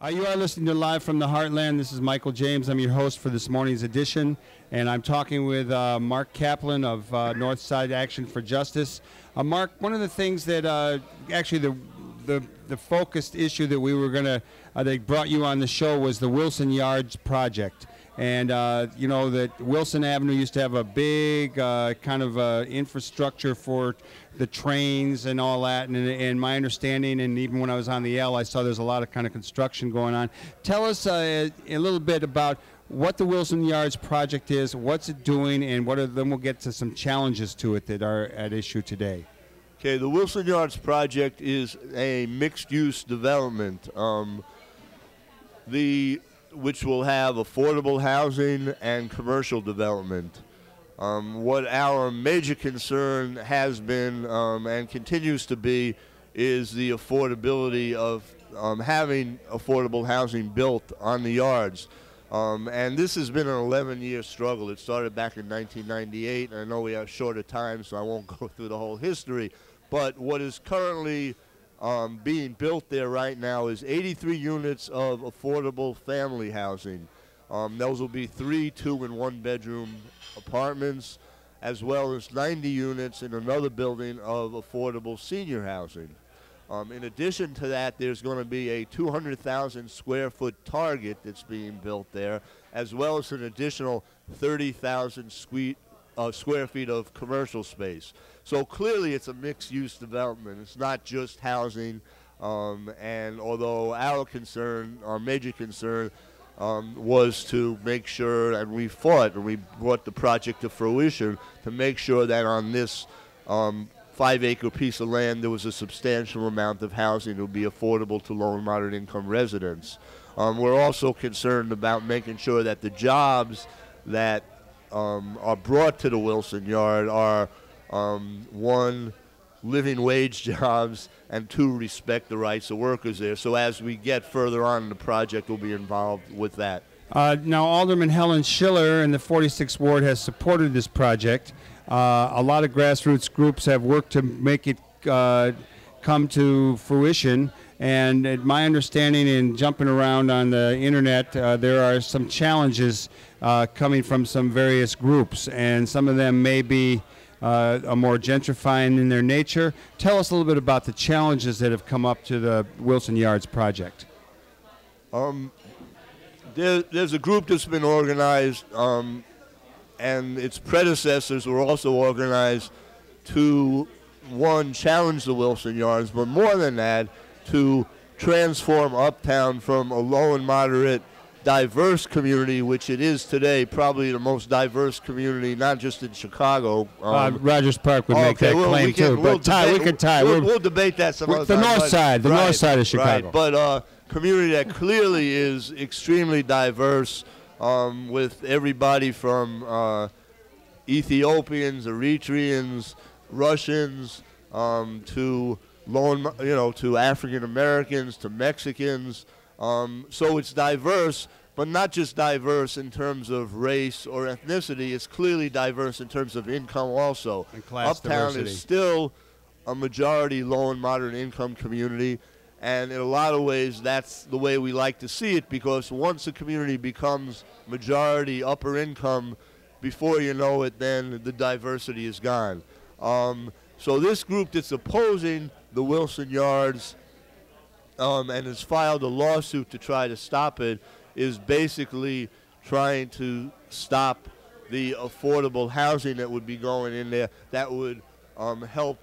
You are listening to Live from the Heartland. This is Michael James. I'm your host for this morning's edition, and I'm talking with Mark Kaplan of Northside Action for Justice. Mark, one of the things that actually the focused issue that we were going to they brought you on the show was the Wilson Yards project. And you know that Wilson Avenue used to have a big kind of infrastructure for the trains and all that. And my understanding, and even when I was on the L, I saw there's a lot of kind of construction going on. Tell us a little bit about what the Wilson Yards project is, what's it doing, and then we'll get to some challenges to it that are at issue today. Okay, the Wilson Yards project is a mixed-use development. Which will have affordable housing and commercial development. What our major concern has been and continues to be is the affordability of having affordable housing built on the yards. And this has been an 11-year struggle. It started back in 1998. I know we have shorter time, so I won't go through the whole history. But what is currently being built there right now is 83 units of affordable family housing. Those will be 3 2- and 1-bedroom apartments, as well as 90 units in another building of affordable senior housing. In addition to that, there's going to be a 200,000 square foot Target that's being built there, as well as an additional 30,000 square feet of commercial space. So clearly it's a mixed-use development. It's not just housing, and although our major concern was to make sure, and we fought, and we brought the project to fruition, to make sure that on this 5-acre piece of land there was a substantial amount of housing that would be affordable to low and moderate income residents. We're also concerned about making sure that the jobs that are brought to the Wilson Yard are 1, living wage jobs, and 2, respect the rights of workers there. So as we get further on in the project, we'll be involved with that. Now, Alderman Helen Schiller in the 46th Ward has supported this project. A lot of grassroots groups have worked to make it come to fruition. And my understanding in jumping around on the internet, there are some challenges coming from some various groups, and some of them may be more gentrifying in their nature. Tell us a little bit about the challenges that have come up to the Wilson Yards project. There's a group that's been organized, and its predecessors were also organized to, 1, challenge the Wilson Yards, but more than that, to transform Uptown from a low and moderate diverse community, which it is today, probably the most diverse community, not just in Chicago. Rogers Park would make that claim too, but we can tie. We'll debate that some other time. The north side of Chicago. Right, but community that clearly is extremely diverse, with everybody from Ethiopians, Eritreans, Russians, to to African Americans, to Mexicans. So it's diverse, but not just diverse in terms of race or ethnicity. It's clearly diverse in terms of income also. And class Uptown diversity. is still a majority low and moderate income community, and in a lot of ways that's the way we like to see it, because once a community becomes majority upper income, before you know it, then the diversity is gone. So this group that's opposing the Wilson Yards and has filed a lawsuit to try to stop it is basically trying to stop the affordable housing that would be going in there that would help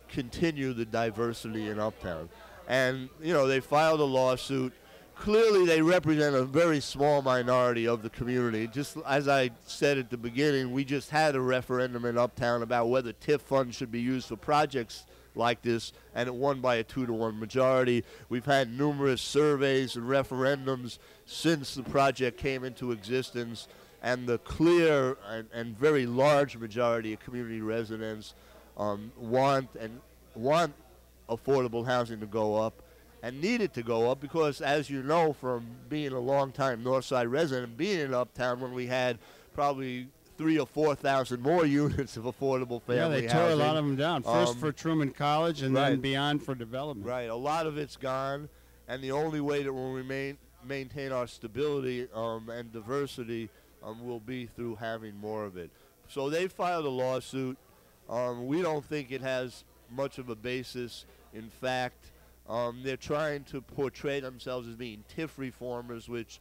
continue the diversity in Uptown. And, they filed a lawsuit. Clearly, they represent a very small minority of the community. Just as I said at the beginning, we just had a referendum in Uptown about whether TIF funds should be used for projects like this, and it won by a 2-to-1 majority. We've had numerous surveys and referendums since the project came into existence, and the clear and very large majority of community residents want affordable housing to go up, and need it to go up, because as you know from being a long-time Northside resident, being in Uptown when we had probably 3,000 or 4,000 more units of affordable family housing. Yeah, they tore a lot of them down. First for Truman College and then beyond for development. Right, a lot of it's gone. and the only way that we'll maintain our stability and diversity will be through having more of it. So they filed a lawsuit. We don't think it has much of a basis. In fact, they're trying to portray themselves as being TIF reformers, which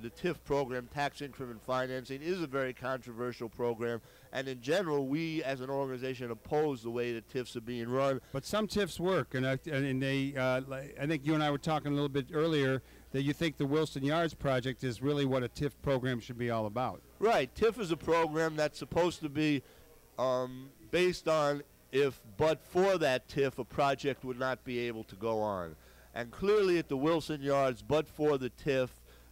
the TIF program, tax increment financing, is a very controversial program. And in general, we as an organization oppose the way that TIFs are being run. But some TIFs work, and they, I think you and I were talking a little bit earlier that you think the Wilson Yards project is really what a TIF program should be all about. Right. TIF is a program that's supposed to be based on if but for that TIF, a project would not be able to go on. And clearly at the Wilson Yards, but for the TIF,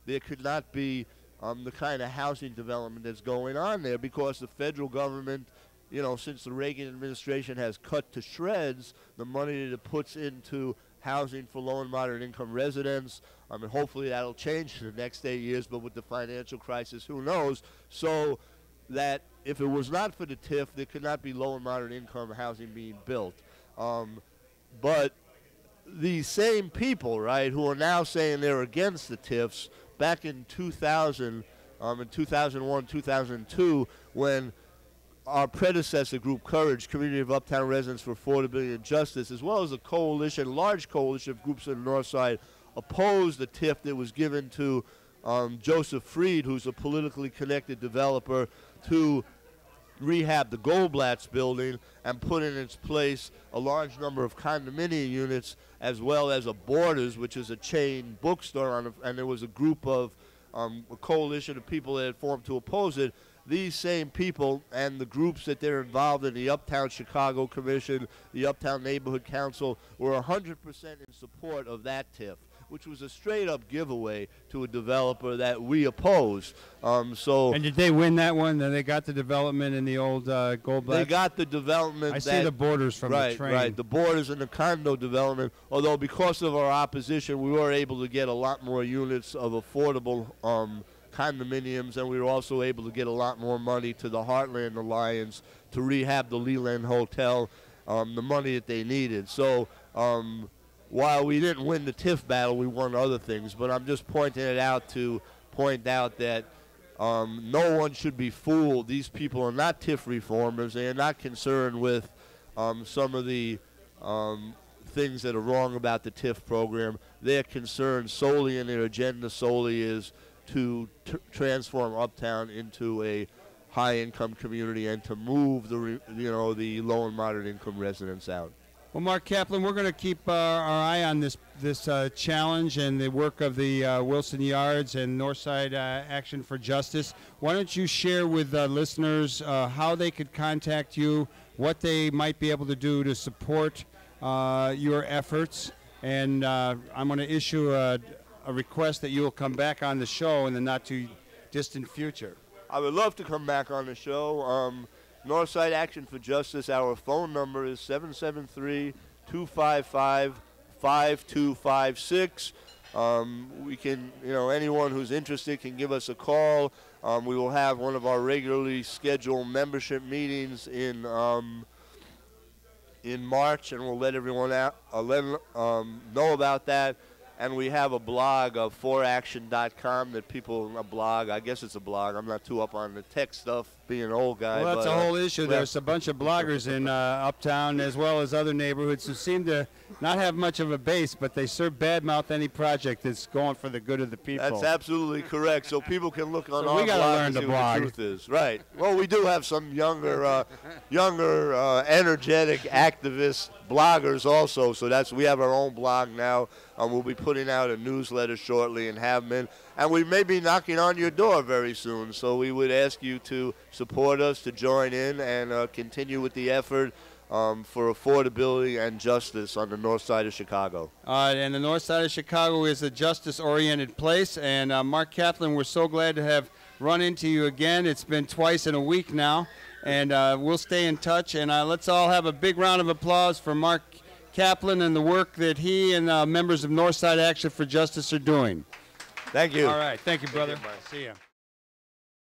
there could not be the kind of housing development that's going on there, because the federal government, you know, since the Reagan administration has cut to shreds the money that it puts into housing for low and moderate income residents. And hopefully that'll change in the next 8 years, but with the financial crisis, who knows? So that if it was not for the TIF, there could not be low and moderate income housing being built. But these same people, right, who are now saying they're against the TIFs, back in 2000, in 2001, 2002, when our predecessor group, Courage, Community of Uptown Residents for Affordability and Justice, as well as a coalition, large coalition of groups on the north side, opposed the TIF that was given to Joseph Freed, who's a politically connected developer, to rehab the Goldblatt's building and put in its place a large number of condominium units, as well as a Borders, which is a chain bookstore, and there was a group of a coalition of people that had formed to oppose it. These same people and the groups that they're involved in, the Uptown Chicago Commission, the Uptown Neighborhood Council, were 100% in support of that TIF, which was a straight-up giveaway to a developer that we opposed. And did they win that one? Then they got the development in the old Goldblatt? They got the development. I see the Borders from the train. Right, the Borders and the condo development, although because of our opposition, we were able to get a lot more units of affordable condominiums, and we were also able to get a lot more money to the Heartland Alliance to rehab the Leland Hotel, the money that they needed. So while we didn't win the TIF battle, we won other things. But I'm just pointing it out to point out that no one should be fooled. These people are not TIF reformers. They are not concerned with some of the things that are wrong about the TIF program. Their concern solely, and their agenda solely, is to transform Uptown into a high-income community and to move the low and moderate income residents out. Well, Mark Kaplan, we're going to keep our eye on this challenge and the work of the Wilson Yards and Northside Action for Justice. Why don't you share with listeners how they could contact you, what they might be able to do to support your efforts, and I'm going to issue a request that you will come back on the show in the not-too-distant future. I would love to come back on the show. Northside Action for Justice, our phone number is 773-255-5256. We can, anyone who's interested can give us a call. We will have one of our regularly scheduled membership meetings in March, and we'll let everyone know about that. And we have a blog of 4action.com that I guess it's a blog. I'm not too up on the tech stuff, being an old guy. Well, that's a whole issue. There's a bunch of bloggers in Uptown as well as other neighborhoods who seem to not have much of a base, but they badmouth any project that's going for the good of the people. That's absolutely correct. So people can look on so our we gotta blog learn and see to what blog. the truth is. Right. Well, we do have some younger, energetic activist bloggers also. So we have our own blog now. We'll be putting out a newsletter shortly and have them in. And we may be knocking on your door very soon. So we would ask you to support us, to join in, and continue with the effort for affordability and justice on the north side of Chicago. And the north side of Chicago is a justice-oriented place. And Mark Kaplan, we're so glad to have run into you again. It's been twice in a week now. And we'll stay in touch. And let's all have a big round of applause for Mark Kaplan and the work that he and members of Northside Action for Justice are doing. Thank you. All right. Thank you, brother. See ya.